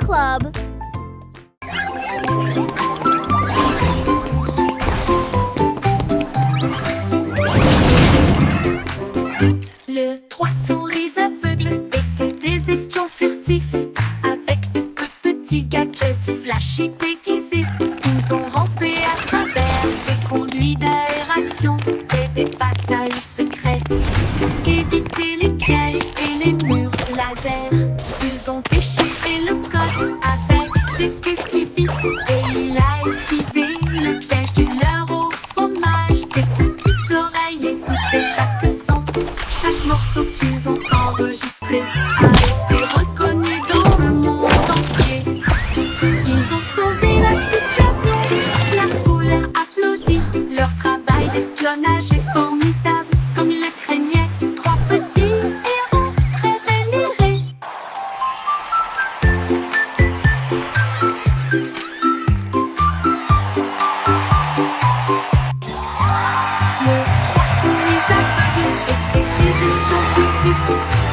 Club. Le trois souris aveugles étaient des espions furtifs, avec de petits gadgets flashy déguisés. Ils ont rampé à travers des conduits d'aération et des passages secrets, évité les pièges et les murs laser. Ils ont déchiré le code avec des queues si vite, et il a esquivé le piège du leurre au fromage. Ses petites oreilles écoutaient chaque son. Chaque morceau qu'ils ont enregistré a été reconnu dans le monde entier. Ils ont sauvé la situation, la foule a applaudi. Leur travail d'espionnage est formidable, comme ils le craignaient. Trois petits héros très vénérés. Les trois souris aveugles étaient des espions furtifs,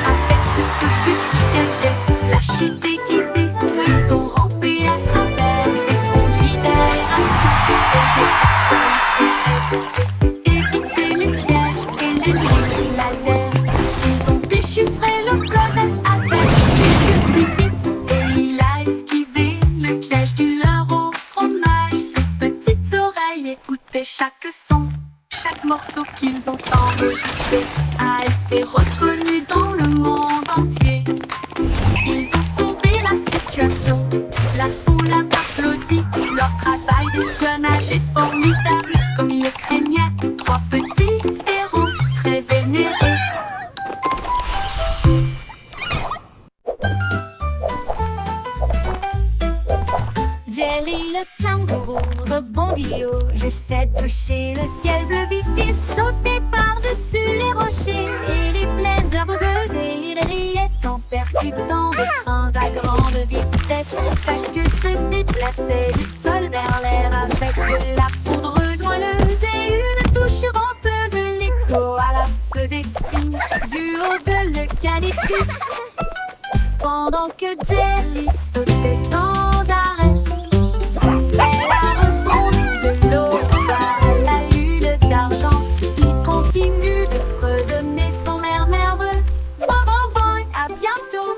avec de petits gadgets flashy déguisés. Ils ont rampé à travers des conduits d'aération et des passages secrets, évité les pièges et les murs laser. Ils ont déchiffré le code avec des queues si vite, et il a esquivé le piège du leurre au fromage. Ses petites oreilles écoutaient chaque son. Chaque morceau qu'ils ont enregistré a été reconnu dans le monde entier. Ils ont sauvé la situation, la foule a applaudi. Leur travail d'espionnage est formidable, comme ils le craignaient. Trois petits héros très vénérés. Jerry le kangourou rebondit haut. J'essaie de toucher le ciel bleu vif. Il sautait par-dessus les rochers et les plaines herbeuses, et il riait en percutant des trains à grande vitesse. Sa queue se déplaçait du sol vers l'air avec de la poudreuse moelleuse et une touche venteuse. L'écho à la faisait signe du haut de l'eucalyptus, pendant que Jerry sautait sans arrêt. Elle a rebondi de l'eau à la lune d'argent, qui continue de fredonner son air nerveux. Bon, bon, bon, à bientôt.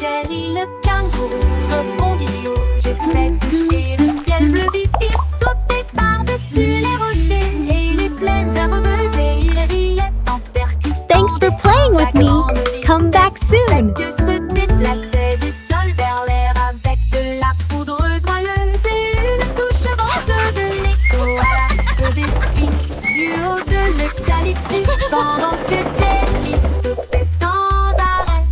Jerry le kangourou rebondit haut. J'essaie de toucher le ciel bleu vif. Il sautait par-dessus les rochers et les plaines herbeuses, et il riait en percutant. Thanks for playing with me. Come back soon. Que se déplaçait du sol vers l'air avec de la poudreuse moelleuse et une touche venteuse. L'écho à la faisait signe du haut de l'eucalyptus, pendant que Jerry sautait sans arrêt.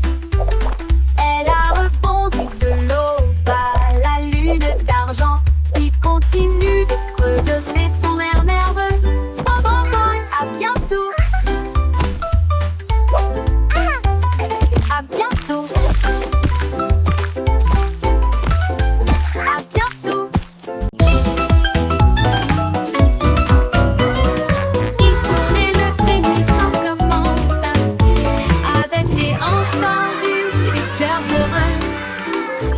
Elle a rebondi de l'aube à la lune d'argent, qui continue de fredonner son air nerveux. Bon, bon, bon, à bientôt. À bientôt. À bientôt. Il tournait le frémissant comme ça, avec les hanches tendues et les cœurs heureux.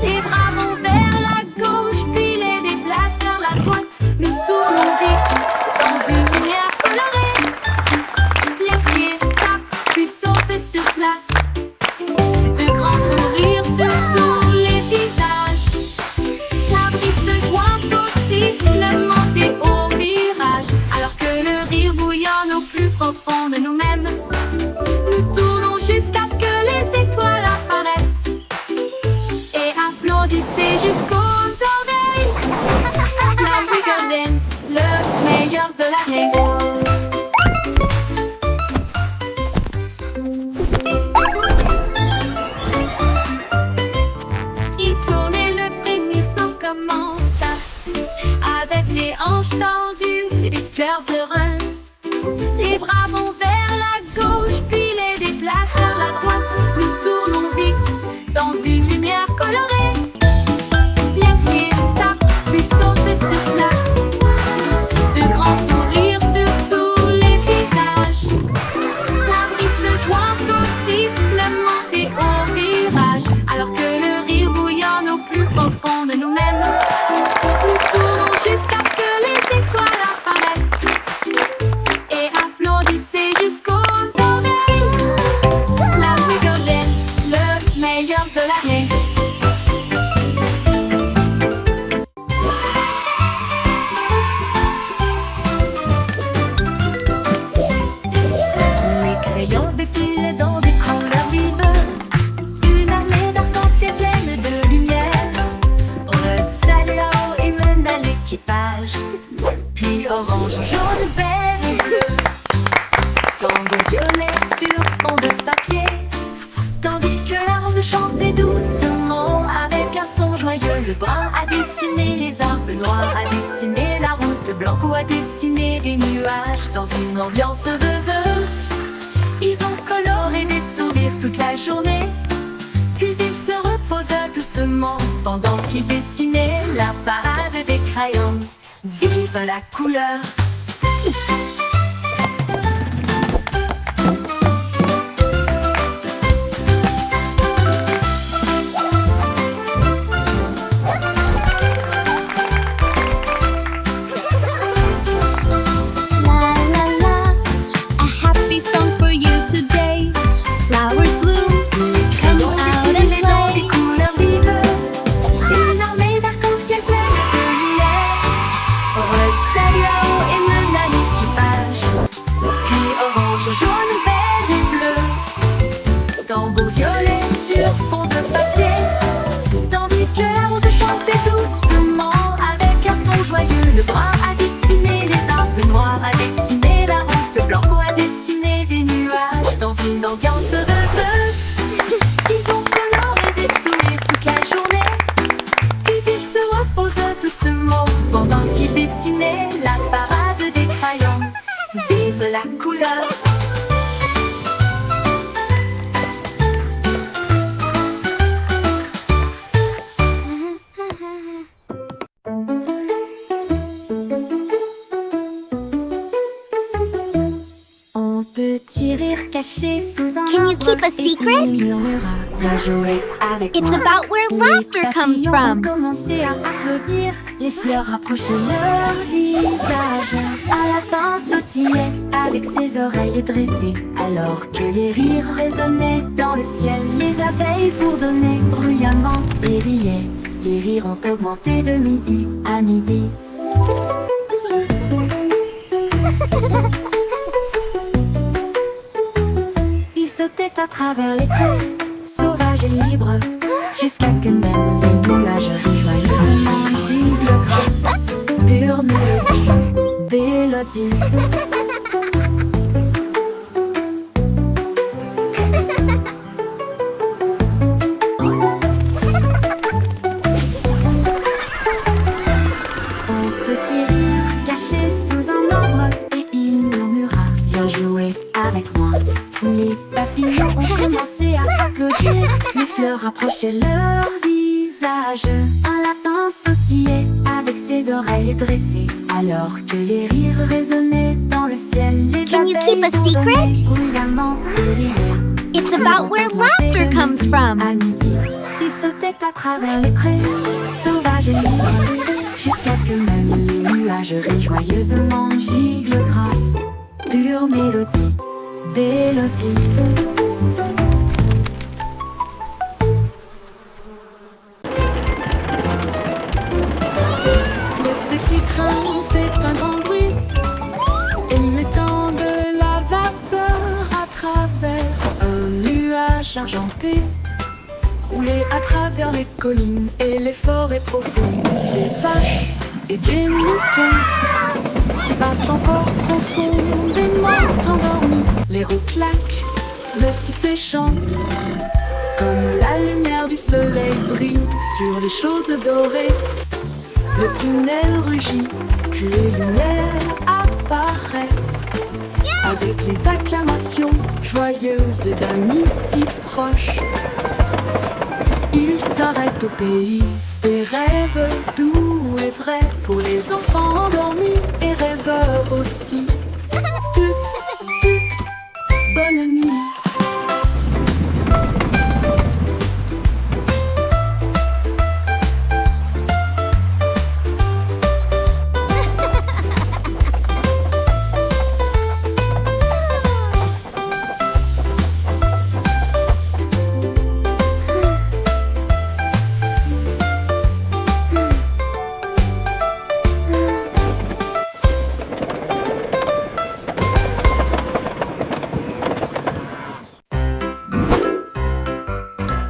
Les bras vont vers la gauche, puis les déplacent vers la droite. Nous tournons vite dans une lumière colorée. Les pieds tapent, puis sautent sur place. De grands sourires sur tous les visages. La brise se joint aussi le monter au virage. Alors que le rire bouillonne au plus profond de nous-mêmes, nous tournons jusqu'à ce que les étoiles apparaissent. Et applaudissez jusqu'aux oreilles. La Wiggle Dance, le meilleur de l'année. Il tournait, le frémissement commença, avec les hanches tendues et les cœurs heureux. Les bras vont vers la gauche, puis les déplacent vers la droite. Nous tournons vite dans une lumière colorée. Les pieds tapent, puis sautent sur place. De grands sourires sur tous les visages. nuages. Puis orange, jaune, vert et bleu. Tendons violet sur fond de papier. Tandis que la rose chantait doucement avec un son joyeux. Le brun a dessiné les arbres, le noir a dessiné la route, blanc a dessiné des nuages dans une ambiance rêveuse. Ils ont coloré des sourires toute la journée. Puis ils se reposent doucement pendant qu'ils dessinaient la parade des crayons. Vive la couleur! La la la, a happy song for you today. Flowers bloom, come out and Défilés dans play. des couleurs vives, une armée d'arc-en-ciel pleine de lumière. Rose, celle-là-haut et mène à l'équipage. Puis orange, jaune, vert et bleu. Tambour violet sur fond de papier. Tandis que la rose chantait doucement avec un son joyeux. Le brun a dessiné les arbres, le noir a dessiné la route, blanc a dessiné des nuages dans une ambiance rêveuse. Ils ont coloré des sourires toute la journée. Puis ils se reposent doucement pendant qu'ils dessinaient la parade des crayons. Vive la couleur! Un petit rire caché sous un Can you keep a arbre, et secret? il murmura, viens jouer avec It's moi. about where Les laughter comes papillons from. ont commencé à applaudir, les fleurs rapprochaient leur visage. Un lapin sautillait avec ses oreilles dressées, alors que les rires résonnaient dans le ciel. Les abeilles bourdonnaient bruyamment et riaient. Les rires ont augmenté de midi à midi. Ils sautaient à travers les prés, sauvages et libres, jusqu'à ce que même les nuages joyeusement gibent grâce. Pure mélodie, mélodie. Un petit rire caché sous un arbre, et il murmura, viens jouer avec moi. Les papillons ont commencé à applaudir, les fleurs rapprochaient leur visage. Un lapin sautillait avec ses oreilles dressées, alors que les rires résonnaient dans le ciel. Les Can you keep a abeilles secret? bourdonnaient bruyamment et riaient. It's about where laughter comes from. À midi, ils sautaient à travers les prés, sauvages et libres, jusqu'à ce que même les nuages rient joyeusement giclent grâce. Pure mélodie, mélodie. Le petit train fait un grand bruit, émettant de la vapeur à travers un nuage argenté. Rouler à travers les collines et les forêts profondes. Des vaches et des moutons passent encore profondément endormis. Les roues claquent, le sifflet chante, comme la lumière du soleil brille sur les choses dorées. Le tunnel rugit, puis les lumières apparaissent, avec les acclamations joyeuses d'amis si proches. Il s'arrête au pays des rêves doux et vrais, pour les enfants endormis et rêveurs aussi. Bonne nuit.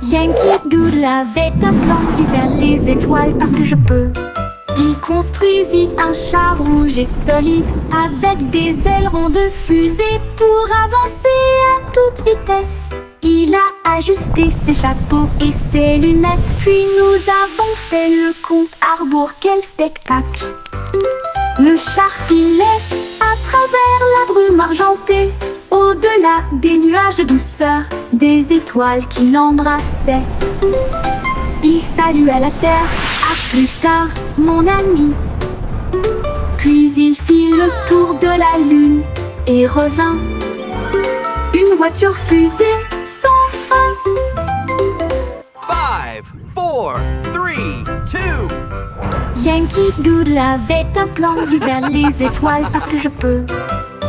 Yankee Doodle avait un plan, viser les étoiles parce que je peux. Il construisit un char rouge et solide avec des ailerons de fusée pour avancer à toute vitesse. Il a ajusté ses chapeaux et ses lunettes, puis nous avons fait le compte à rebours. Quel spectacle! Le char filait à travers la brume argentée, au-delà des nuages de douceur, des étoiles qui l'embrassaient. Il saluait la terre, à plus tard, mon ami. Puis il fit le tour de la lune et revint. Une voiture fusée sans fin. 5, 4, 3, 2. Yankee Doodle avait un plan, visant les étoiles parce que je peux.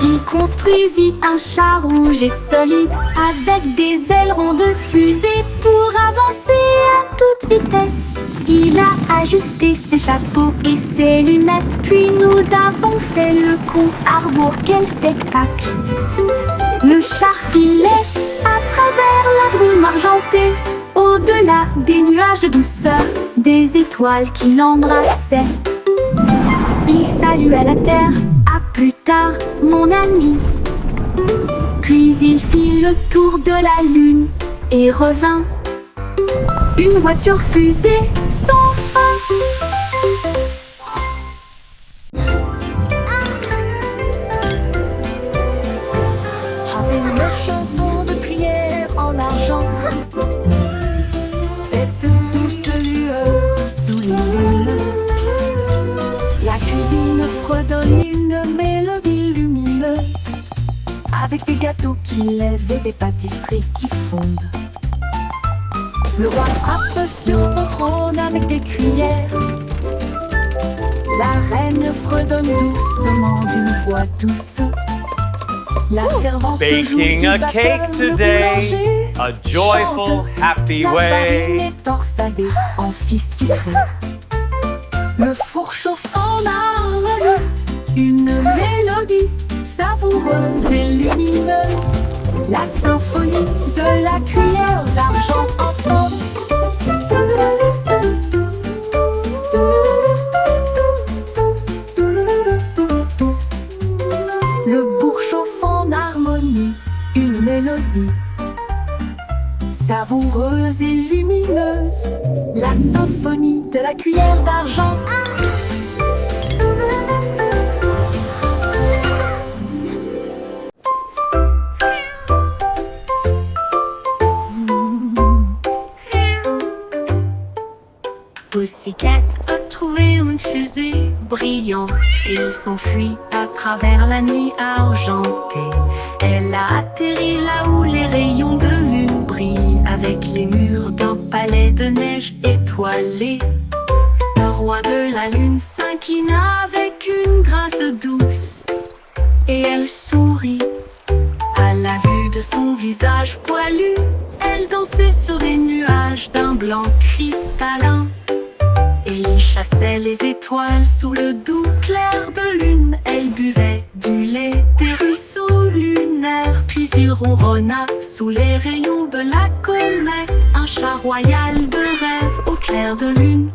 Il construisit un char rouge et solide avec des ailerons de fusée pour avancer à toute vitesse. Il a ajusté ses chapeaux et ses lunettes, puis nous avons fait le compte à rebours. Quel spectacle! Le char filait à travers la brume argentée, au-delà des nuages de douceur, des étoiles qui l'embrassaient. Il saluait la terre, à plus tard, mon ami. Puis il fit le tour de la lune et revint. Une voiture fusée sans fin. J'avais une chanson de prière en argent. Cette douce lueur sous les lunes. La cuisine fredonne une mélodie lumineuse, avec des gâteaux qui lèvent et des pâtisseries qui fondent. Le roi frappe sur son trône avec des cuillères. La reine fredonne doucement d'une voix douce. La servante joue Baking du a batteur, cake le today, boulanger a joyful, chante. happy La farine way. est torsadée en fils sucré. Le four chauffe en harmonie, une mélodie savoureuse et lumineuse. La symphonie de la cuillère d'argent en forme. Le bourg chauffe en harmonie, une mélodie savoureuse et lumineuse. La symphonie de la cuillère d'argent. Pussycat a trouvé une fusée brillante et il s'enfuit à travers la nuit argentée. Elle a atterri là où les rayons de lune brillent, avec les murs d'un palais de neige étoilé. Le roi de la lune s'inclina avec une grâce douce et elle sourit à la vue de son visage poilu. Elle dansait sur des nuages d'un blanc cristallin. Et il chassait les étoiles sous le doux clair de lune. Elle buvait du lait des ruisseaux lunaires. Puis il ronronna sous les rayons de la comète. Un chat royal de rêve au clair de lune.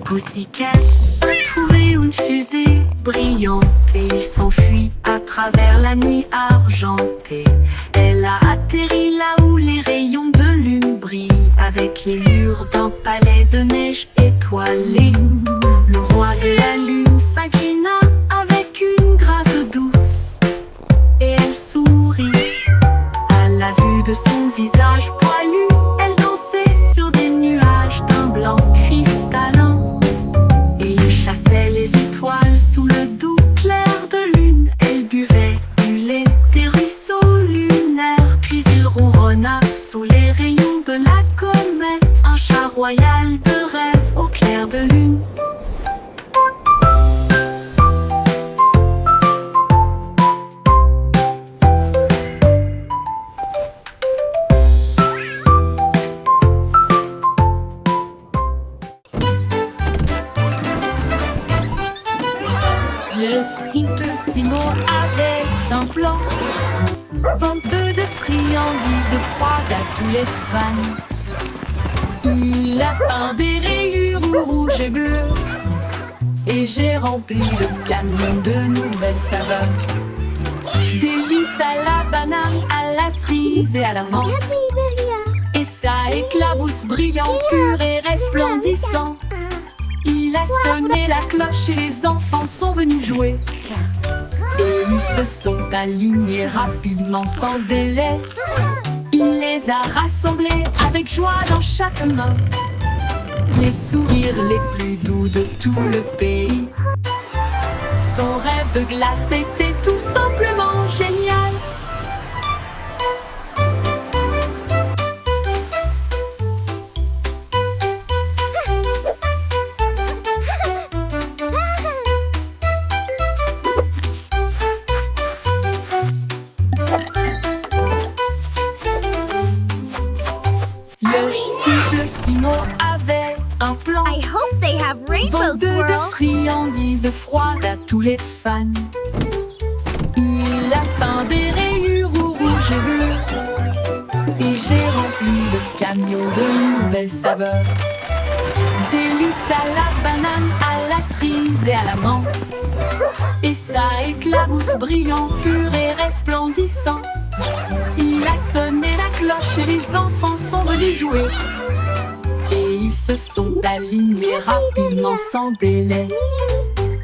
Pussycat a trouvé une fusée brillante et il s'enfuit à travers la nuit argentée. Elle a atterri là où les rayons de lune brillent, avec les murs d'un palais de neige étoilé. Le roi de la lune s'inclina avec une grâce douce et elle sourit à la vue de son visage poilu. Elle dansait sur des nuages d'un blanc cristallin. Chassait les étoiles sous le doux clair de lune. Elle buvait du lait des ruisseaux lunaires. Puis il ronronna sous les rayons de la comète. Un chat royal de rêve au clair de lune. Le simple Simon avait un plan. Vendre de friandises froides à tous les fans. Il a peint des rayures rouges et bleues. Et j'ai rempli le camion de nouvelles saveurs. Délices à la banane, à la cerise et à la menthe. Et ça éclabousse brillant, pur et resplendissant. Il a sonné la cloche et les enfants sont venus jouer. Et ils se sont alignés rapidement sans délai. Il les a rassemblés avec joie dans chaque main. Les sourires les plus doux de tout le pays. Son rêve de glace était tout simplement génial. Le simple Simon avait un plan. I hope they have rainbow Vendre de swirl. friandises froides à tous les fans. Il a peint des rayures rouges et bleues. Et j'ai rempli le camion de nouvelles saveurs. Délices à la banane, à la cerise et à la menthe. Et ça éclabousse brillant, pur et resplendissant. Il a sonné la cloche et les enfants sont venus jouer. Et ils se sont alignés rapidement sans délai.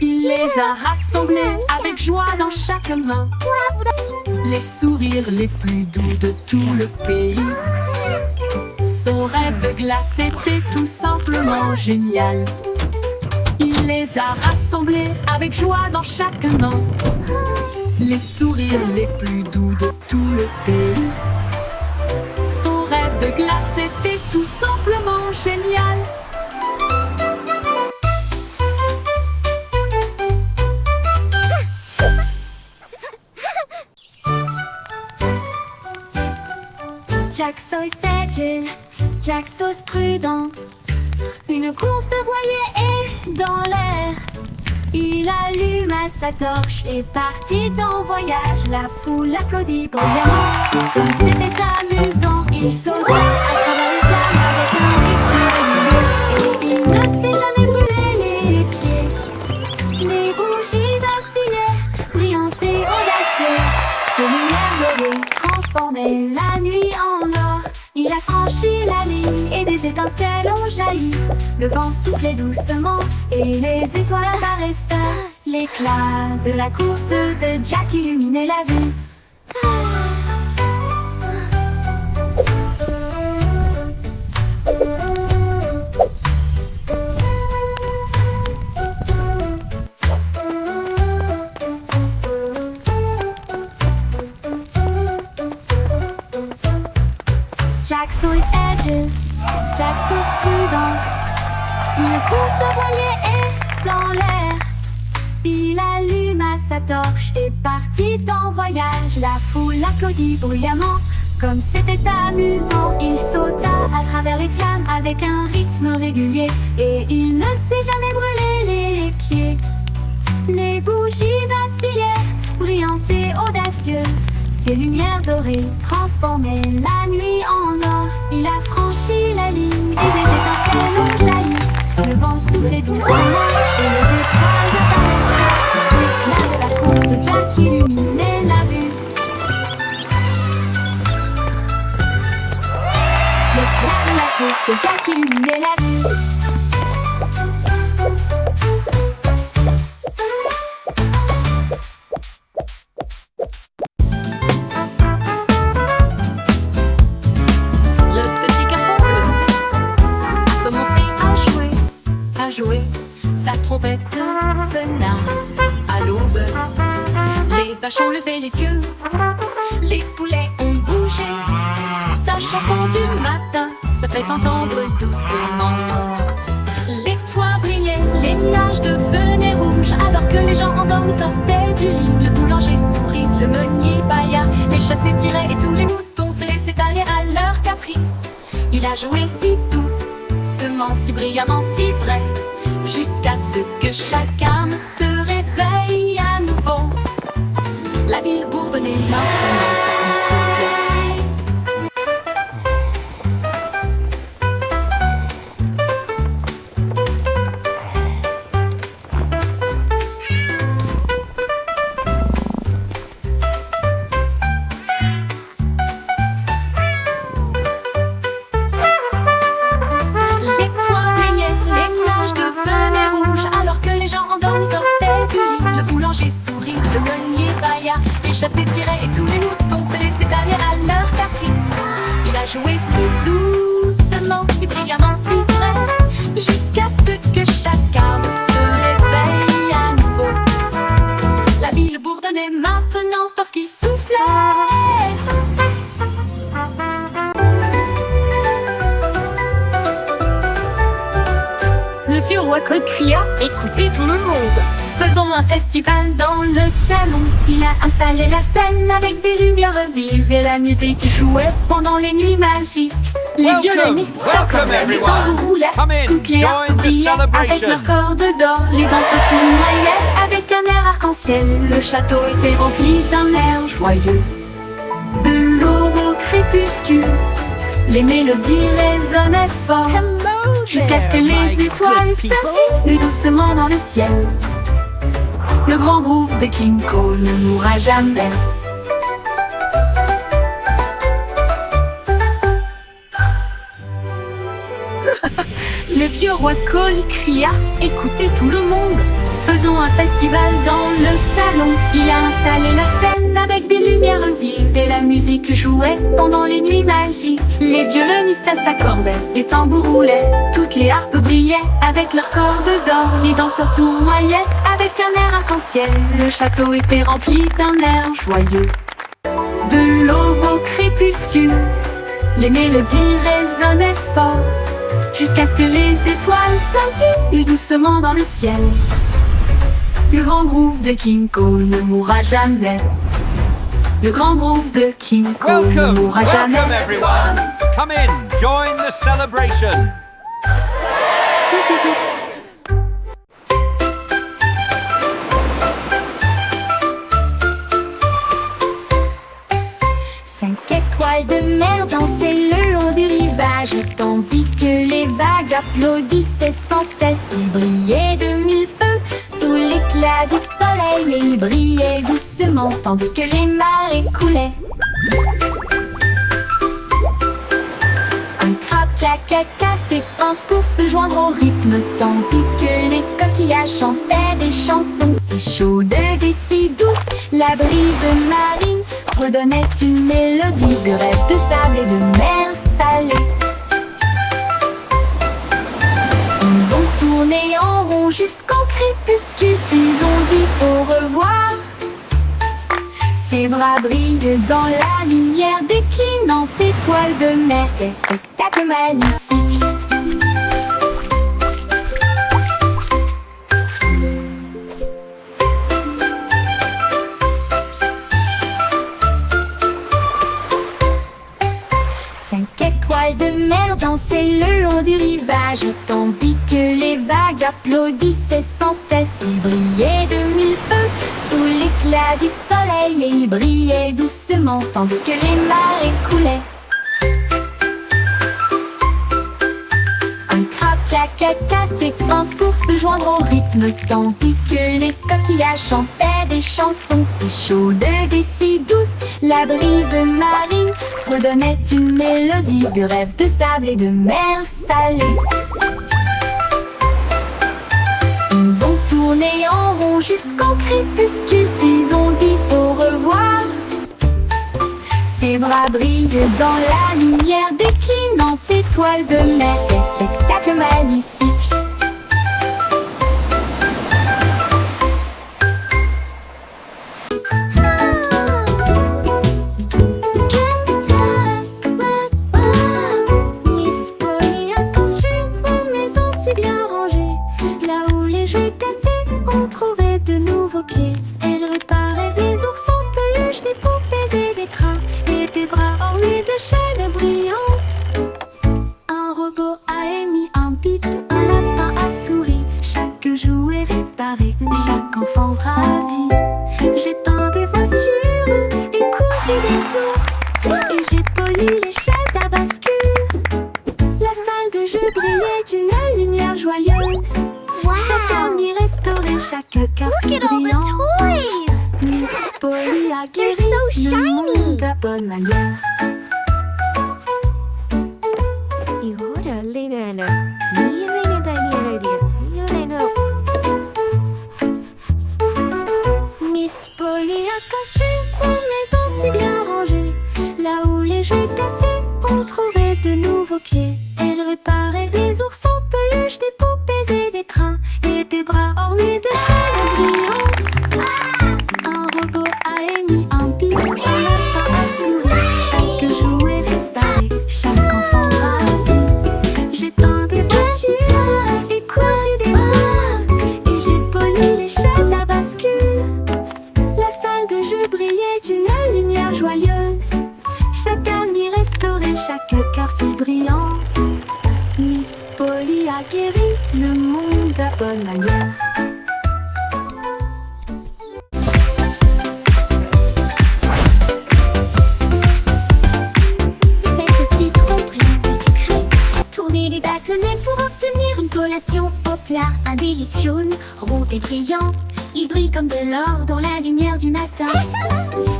Il les a rassemblés avec joie dans chaque main. Les sourires les plus doux de tout le pays. Son rêve de glace était tout simplement génial. Il les a rassemblés avec joie dans chaque main. Les sourires les plus doux de tout le pays. Son rêve de glace était tout simplement génial. Jack Sauce agile, Jack Sauce prudent. Une course de voilier est dans l'air. Il alluma sa torche et partit en voyage. La foule applaudit bruyamment. Comme c'était amusant, il sauta à travers les flammes avec un rythme régulier. Et il ne s'est jamais brûlé les pieds. Les bougies vacillaient, brillantes et audacieuses. Ses lumières dorées transformaient la nuit en or. Il a franchi la ligne et des étincelles ont jailli. Le vent soufflait doucement et les étoiles apparaissaient. L'éclat de la course de Jack illuminait la vue. Jack Sauce agile, Jack Sauce prudent. Une course de voilier est dans l'air. Il alluma sa torche et partit en voyage. La foule applaudit bruyamment. Comme c'était amusant, il sauta à travers les flammes avec un rythme régulier. Et il ne s'est jamais brûlé les pieds. Les bougies vacillaient, brillantes et audacieuses. Ses lumières dorées transformaient la nuit en or. Il a franchi la ligne et des étincelles ont jailli. Le vent soufflait doucement et les étoiles apparaissaient. L'éclat de la course de Jack illuminait la vue. L'éclat de la course de Jack illuminait la vue. Sa trompette sonna à l'aube. Les vaches ont levé les yeux, les poulets ont bougé. Sa chanson du matin se fait entendre doucement. Les toits brillaient, les nuages devenaient rouges. Alors que les gens endormis sortaient du lit. Le boulanger sourit, le meunier bâilla. Les chats s'étiraient et tous les moutons se laissaient aller à leur caprice. Il a joué si doux, semant si brillamment, si vrai, jusqu'à ce que chaque âme se réveille. bourdonnait maintenant parce qu'il soufflait. Les toits brillaient, les nuages devenaient rouges, alors que les gens endormis sortaient du lit. Le boulanger sourit, le meunier bâilla, les chats s'étiraient et tous les moutons se laissaient aller à leur caprice. Il a joué si doucement, si brillamment, si vrai, jusqu'à ce que chaque arbre se réveille à nouveau. La ville bourdonnait maintenant parce qu'il soufflait. Le vieux roi Cole cria: écoutez tout le monde, faisons un festival dans le salon. Il a installé la scène avec des lumières vives et la musique jouait pendant les nuits magiques. Les violonistes s'accordaient, les tambours roulaient, toutes les harpes brillaient avec leurs cordes d'or. Les danseurs tournoyaient avec un air arc-en-ciel. Le château était rempli d'un air joyeux. De l'aube au crépuscule, les mélodies résonnaient fort, jusqu'à ce que les étoiles scintillent doucement dans le ciel. Le grand groupe de King Cole ne mourra jamais. Le vieux roi Cole cria: écoutez tout le monde, faisons un festival dans le salon. Il a installé la scène avec des lumières vives et la musique jouait pendant les nuits magiques. Les violonistes s'accordaient, les tambours roulaient, toutes les harpes brillaient avec leurs cordes d'or. Les danseurs tournoyaient avec un air arc-en-ciel. Le château était rempli d'un air joyeux. De l'aube au crépuscule, les mélodies résonnaient fort, jusqu'à ce que les étoiles scintillent doucement dans le ciel. Le grand groupe de King Cole ne mourra jamais. Le grand groupe de King Cole ne Welcome, mourra jamais. welcome everyone. Come in, join the celebration. Cinq étoiles de mer dansaient le long du rivage, tandis que les vagues applaudissaient sans cesse. Ils brillaient de mille feux sous l'éclat du soleil, et ils brillaient doucement tandis que les marées coulaient. Un crabe caca ses pinces pour se joindre au rythme, tandis que les coquillages chantaient des chansons si chaudes et si douces. La brise marine redonnait une mélodie de rêve de sable et de mer salée. Ils ont tourné en rond jusqu'au crépuscule, puis ont dit au revoir. Ses bras brillent dans la lumière déclinante étoile de mer. Quel spectacle magnifique! Cinq étoiles de mer dansaient le long du rivage, tandis que les vagues applaudissaient sans cesse. Ils brillaient de mille feux sous l'éclat du soleil, et ils brillaient doucement tandis que les marées coulaient. Un crabe caca ses pinces pour se joindre au rythme, tandis que les coquillages chantaient des chansons si chaudes et si douces. La brise marine redonnait une mélodie de rêve de sable et de mer salée. Ils ont tourné en rond jusqu'au crépuscule, puis ont dit au revoir. Ses bras brillent dans la lumière déclinante étoile de mer. Quel spectacle magnifique! Miss Polly a construit une maison si bien rangée. Là où les jouets cassés ont trouvé de nouveaux pieds. Elle réparait des oursons, peluches, des poupées et des trains, et des bras ornés de chaînes brillantes. Un robot a émis un bip, un lapin a souri. Chaque jouet réparé, chaque enfant ravi. J'ai peint des voitures et brillant. toys! Miss Polly a They're guéri so le shiny. monde à bonne manière. Miss Polly a construit une maison si bien rangée. Là où les jouets cassés, on trouvait de nouveaux pieds. Elle réparait des ours en peluche, des poupées et des trains, et des bras ornés de chaînes brillantes. Un robot a émis un pic, un lapin a souri. Chaque jouet réparé, chaque enfant ravi. J'ai peint des voitures et cousu des ours, et j'ai poli les chaises à bascule. La salle de jeu brillait d'une lumière joyeuse. Chaque ami restauré, chaque cœur si brillant. Miss Polly a guéri le monde à bonne manière. C'est aussi trop brillant et secret. Tourner les bâtonnets pour obtenir une collation au plat. Un délice jaune, rond et brillant. Il brille comme de l'or dans la lumière du matin.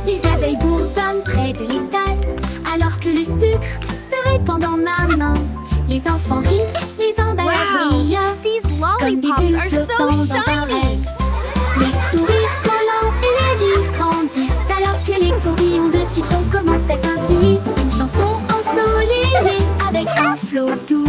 Les abeilles bourdonnent près de l'étal, alors que le sucre se répand dans ma main. Les enfants rient, les emballages brillent. These Comme des lollipops bulles are so flottant dans un shiny. rêve. Les sourires collants et les rires grandissent, alors que les tourbillons de citron commencent à scintiller. Une chanson ensoleillée avec un flot doux.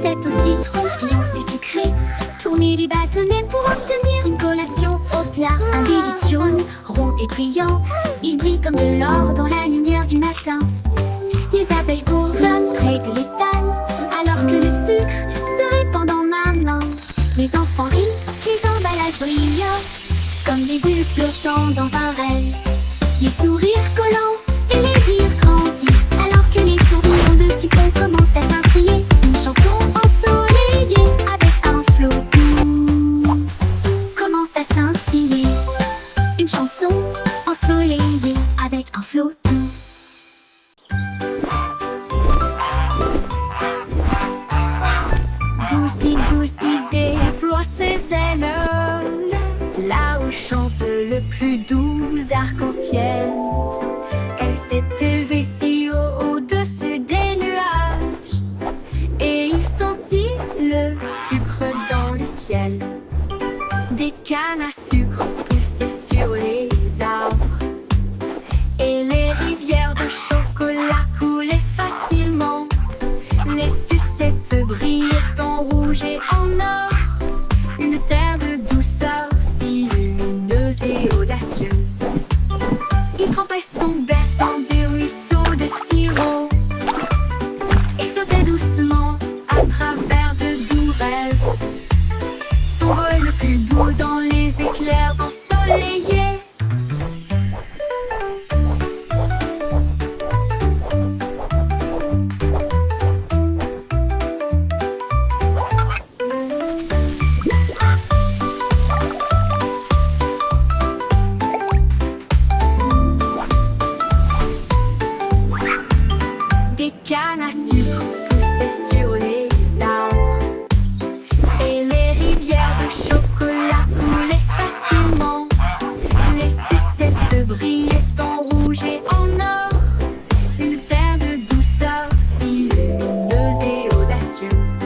C'est aussi trop brillant et secret. Tourner les bâtonnets pour obtenir une collation au plat. Un délice jaune, rond et brillant. Il brille comme de l'or dans la lumière du matin. Les abeilles bourdonnent près de l'étal, alors que le sucre se répand dans ma main. Les enfants rient, les emballages brillent, comme des bulles flottant dans un rêve. Les sourires collants et les rires grandissent, alors que les tourbillons de citron commencent à scintiller. Une chanson ensoleillée avec un flot doux commence à scintiller. Une chanson ensoleillée avec un flot doux. Goosey, Goosey déploie ses ailes, là où chante le plus doux arc-en-ciel. Elle s'est élevée si haut au-dessus des nuages, et il sentit le sucre dans le ciel. Des cannes à sucre poussaient sur les arbres, et les rivières de chocolat coulaient facilement. Les sucettes brillaient en rouge et en or, une terre de douceur si lumineuse et audacieuse. Il trempait son bec dans des ruisseaux de sirop et flottait doucement à travers de doux rêves. Son vol le plus doux dans les éclairs ensoleillés. Des cannes à sucre poussaient sur les arbres, et les rivières de chocolat coulaient facilement. Les sucettes brillaient en rouge et en or, une terre de douceur si lumineuse et audacieuse.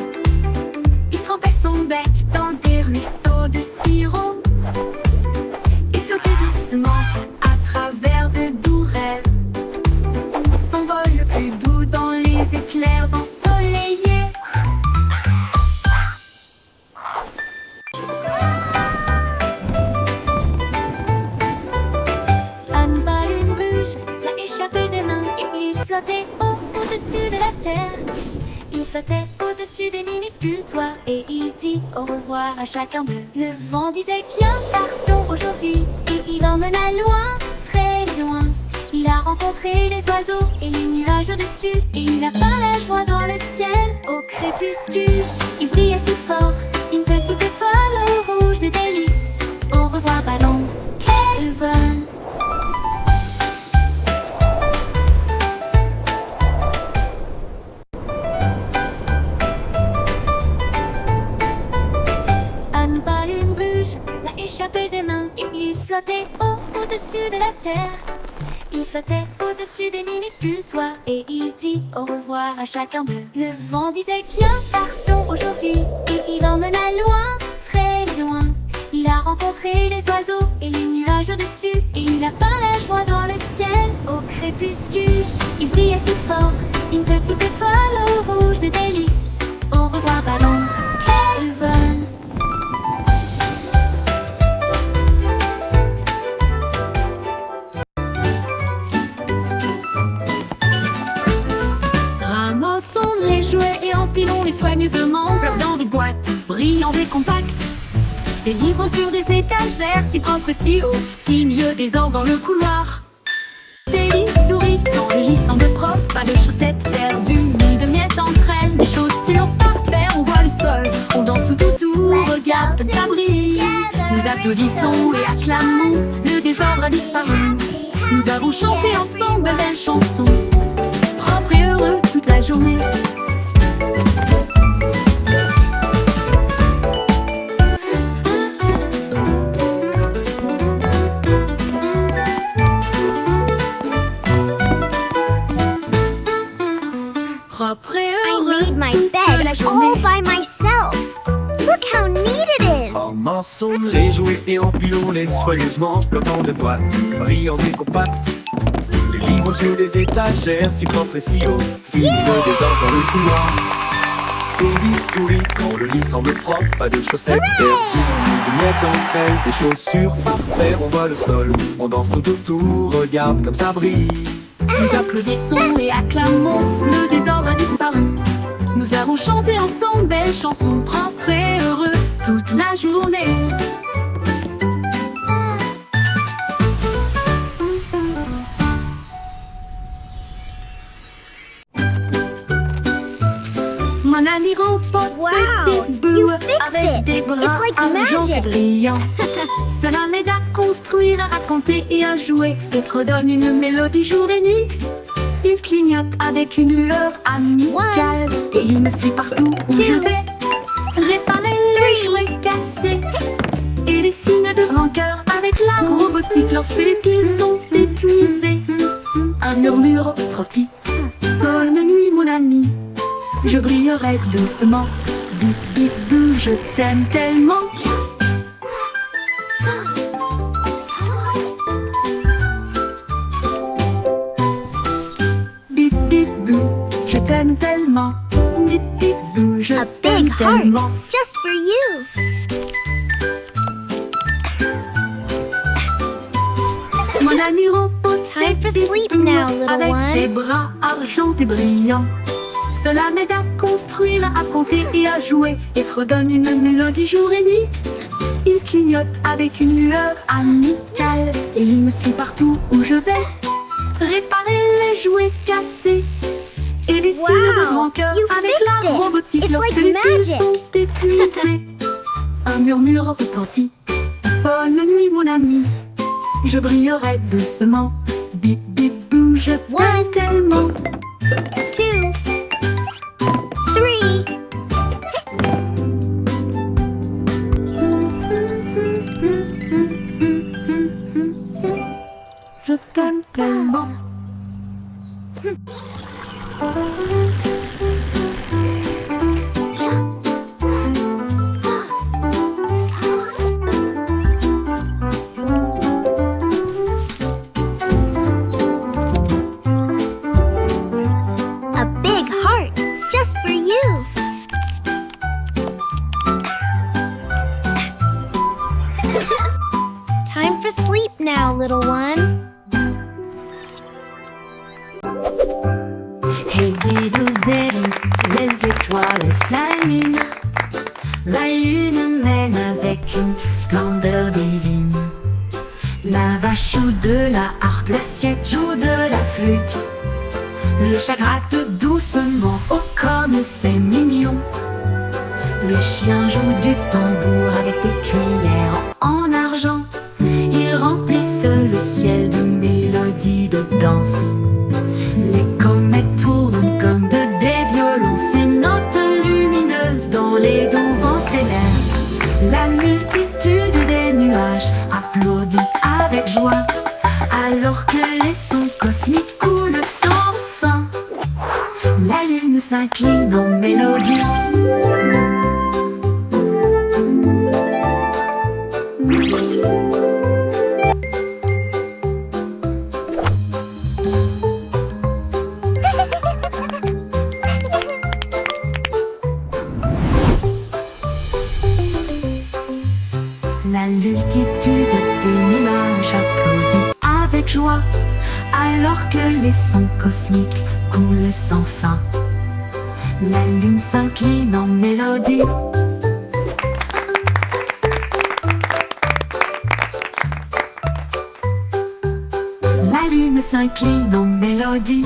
Il trempait son bec dans des ruisseaux de sirop et flottait doucement à travers de doux rêves. Son vol le plus doux dans les éclairs ensoleillés. Une baleine rouge l'a échappé des mains et il flottait au-dessus de la terre. Il flottait au-dessus des minuscules toits et il dit au revoir à chacun d'eux. Le vent disait viens partons aujourd'hui et il emmena loin, très loin. Il a rencontré les oiseaux et les nuages au-dessus, et il a peint la joie dans le ciel au crépuscule. Il brillait si fort, une petite étoiles rouges de délices. Au revoir ballon, quel vol. Un ballon rouge l'a échappé des mains et il flottait au-dessus de la terre. Il flottait au-dessus des minuscules toits et il dit au revoir à chacun d'eux. Le vent disait viens partons aujourd'hui et il emmena loin, très loin. Il a rencontré les oiseaux et les nuages au-dessus et il a peint la joie dans le ciel au crépuscule. Il brillait si fort, une petite étoile rouge de délices. Au revoir ballon, quel vol. Ramassons les jouets et empilons-les soigneusement dans des boîtes brillantes et compactes. Des livres sur des étagères si propres si hauts, qui mieux des ordres dans le couloir. Des lits souris dans le lit semble propre, pas de chaussettes perdues ni de miettes entre elles. Les chaussures par paire, on voit le sol, on danse tout autour, regarde comme ça brille. Nous applaudissons et acclamons, le désordre a disparu. Nous avons chanté ensemble de belles chansons, propres et heureux toute la journée. Propre et I heureux made my toute bed la journée. all by myself. Look how neat it is. Ramassons les jouets et empilons-les soigneusement dans de boîtes brillants et compactes. Les livres sur des étagères si propres et si hauts, finit le désordre dans le couloir. Des lits souris quand le lit semble propre, pas de chaussettes perdues ni de miettes entre elles. Des chaussures par paire, on voit le sol, on danse tout autour, regarde comme ça brille. Nous applaudissons et acclamons, le désordre a disparu. Nous avons chanté ensemble belles chansons, propres et heureux toute la journée. Mon ami robot Wow, Bébé you Boo, fixed avec it. des bras It's like argent et magic. brillants. Cela m'aide à construire, à raconter et à jouer, et redonne une mélodie jour et nuit. Il clignote avec une lueur amicale et il me suit partout où je vais. Réparer les jouets cassés et les signes de rancœur avec la robotique lorsque les piles sont épuisés. Un murmure rôti. Bonne nuit mon ami, je brillerai doucement. Bip bip bou, je t'aime tellement. Bip bip bou, je t'aime tellement. Bip bip bou, je A t'aime big heart tellement. just for you. Mon ami robot, Time for Bip sleep Boo, now, little avec one. des bras argentés brillants. Cela m'aide à construire, à raconter et à jouer, et redonne une mélodie jour et nuit. Il clignote avec une lueur amicale et il me suit partout où je vais. Réparer les jouets cassés et les signes de Wow, rancœur you avec fixed la it. robotique It's lorsque like les piles magic. sont épuisées. Un murmure retentit. Bonne nuit mon ami, je brillerai doucement. Bip bip bou, je t'aime One. tellement. 2, 3. Je t'aime tellement. A big heart just for you. Time for sleep now, little one. Hey diddle diddle, les étoiles s'allument. La lune mène avec une splendeur divine. La vache joue de la harpe, l'assiette joue de la flûte. Le chat gratte doucement, oh comme c'est mignon. Le chien joue du tambour avec des cuillères en argent. Ils remplissent le ciel de mélodies de danse. Les comètes tournent comme des violons, ces notes lumineuses dans les doux vents stellaires. La multitude des nuages applaudit avec joie, alors que les sons cosmiques coulent sans fin. La lune s'incline en mélodie. La multitude des nuages applaudit avec joie, alors que les sons cosmiques coulent sans fin. La lune s'incline en mélodie. La lune s'incline en mélodie.